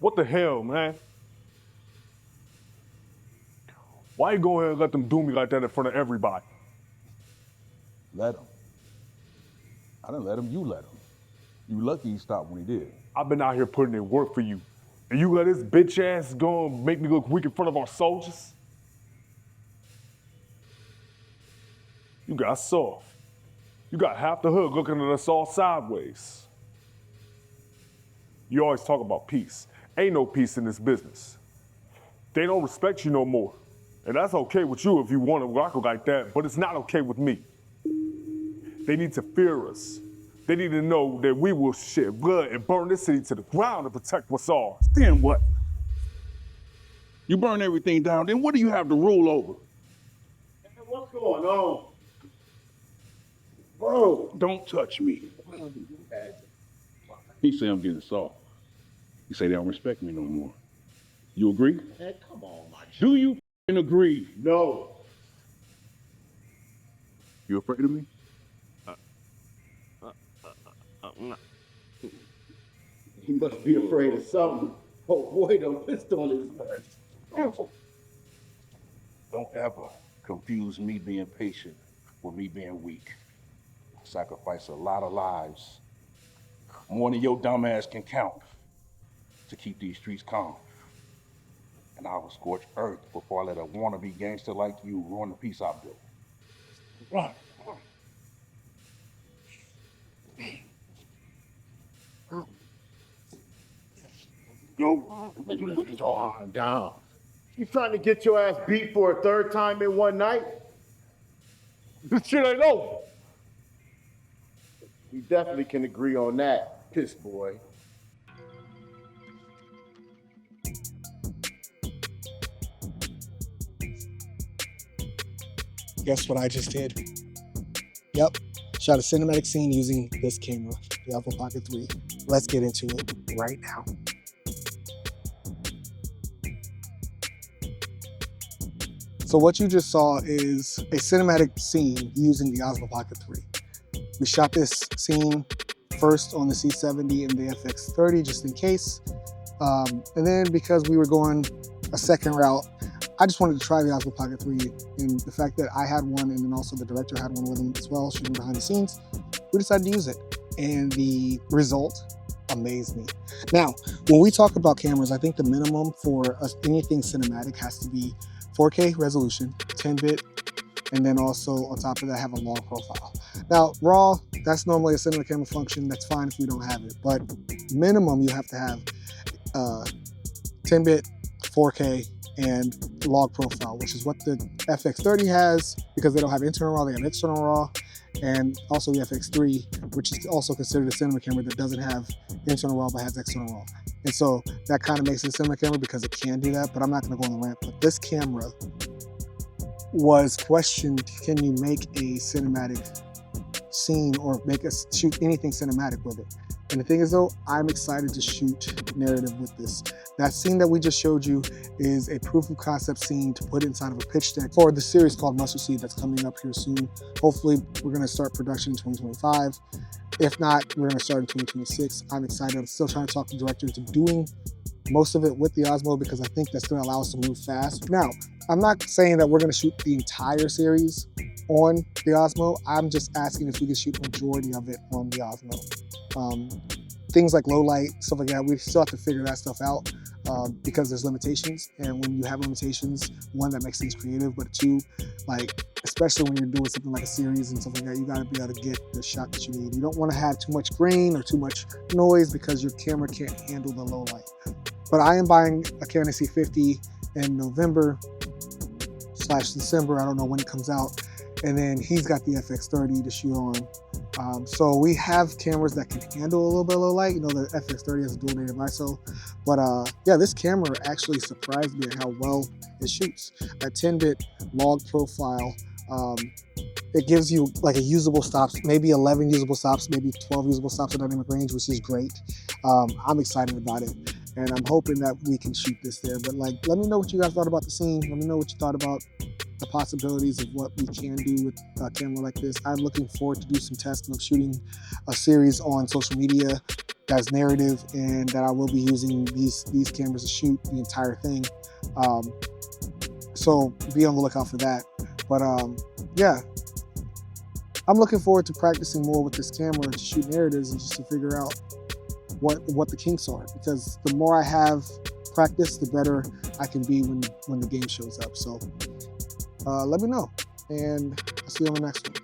What the hell, man? Why you go ahead and let them do me like that in front of everybody? Let him. I didn't let him, you let him. You lucky he stopped when he did. I've been out here putting in work for you. And you let this bitch ass go and make me look weak in front of our soldiers? You got soft. You got half the hood looking at us all sideways. You always talk about peace. Ain't no peace in this business. They don't respect you no more. And that's okay with you if you want to rock like that, but it's not okay with me. They need to fear us. They need to know that we will shed blood and burn this city to the ground to protect what's ours. Then what? You burn everything down, then what do you have to rule over? What's going on? Bro, don't touch me. He say I'm getting soft. He say they don't respect me no more. You agree? Hey, come on, my G. Do you agree? No. You afraid of me? He must be afraid of something. Oh boy, don't pistol his head. Don't ever confuse me being patient with me being weak. I sacrifice a lot of lives, more than your dumb ass can count, to keep these streets calm. And I will scorch earth before I let a wannabe gangster like you ruin the peace I built. Run. Go. Calm down. You trying to get your ass beat for a third time in one night? This shit ain't over. We definitely can agree on that, piss boy. Guess what I just did? Yep, shot a cinematic scene using this camera, the Osmo Pocket 3. Let's get into it right now. So what you just saw is a cinematic scene using the Osmo Pocket 3. We shot this scene first on the C70 and the FX30 just in case. And then because we were going a second route, I just wanted to try the Osmo Pocket 3, and the fact that I had one and then also the director had one with him as well, shooting behind the scenes, we decided to use it. And the result amazed me. Now, when we talk about cameras, I think the minimum for anything cinematic has to be 4K resolution, 10-bit, and then also on top of that have a long profile. Now, RAW, that's normally a cinema camera function. That's fine if we don't have it, but minimum you have to have 10-bit, 4K, and log profile, which is what the FX30 has, because they don't have internal RAW, they have external RAW, and also the FX3, which is also considered a cinema camera that doesn't have internal RAW but has external RAW. And so that kind of makes it a cinema camera because it can do that, but I'm not going to go on the rant. But this camera was questioned, can you make a cinematic scene or make us shoot anything cinematic with it? And the thing is though, I'm excited to shoot narrative with this. That scene that we just showed you is a proof of concept scene to put inside of a pitch deck for the series called Mustard Seed that's coming up here soon. Hopefully we're gonna start production in 2025. If not, we're gonna start in 2026. I'm excited. I'm still trying to talk the director into doing most of it with the Osmo because I think that's gonna allow us to move fast. Now, I'm not saying that we're gonna shoot the entire series on the Osmo. I'm just asking if we can shoot majority of it on the Osmo. Things like low light, stuff like that, we still have to figure that stuff out because there's limitations. And when you have limitations, one, that makes things creative, but two, like, especially when you're doing something like a series and stuff like that, you gotta be able to get the shot that you need. You don't wanna have too much grain or too much noise because your camera can't handle the low light. But I am buying a Canon C50 in November/December, I don't know when it comes out. And then he's got the FX30 to shoot on. So we have cameras that can handle a little bit of low light. You know, the FX30 has a dual native ISO. But yeah, this camera actually surprised me at how well it shoots. At 10-bit log profile, it gives you like a usable stops, maybe 11 usable stops, maybe 12 usable stops at dynamic range, which is great. I'm excited about it. And I'm hoping that we can shoot this there. But like, let me know what you guys thought about the scene. Let me know what you thought about the possibilities of what we can do with a camera like this. I'm looking forward to do some testing of shooting a series on social media that's narrative, and that I will be using these cameras to shoot the entire thing. So be on the lookout for that. But yeah, I'm looking forward to practicing more with this camera to shoot narratives and just to figure out what the kinks are, because the more I have practice, the better I can be when the game shows up. So let me know, and I'll see you on the next one.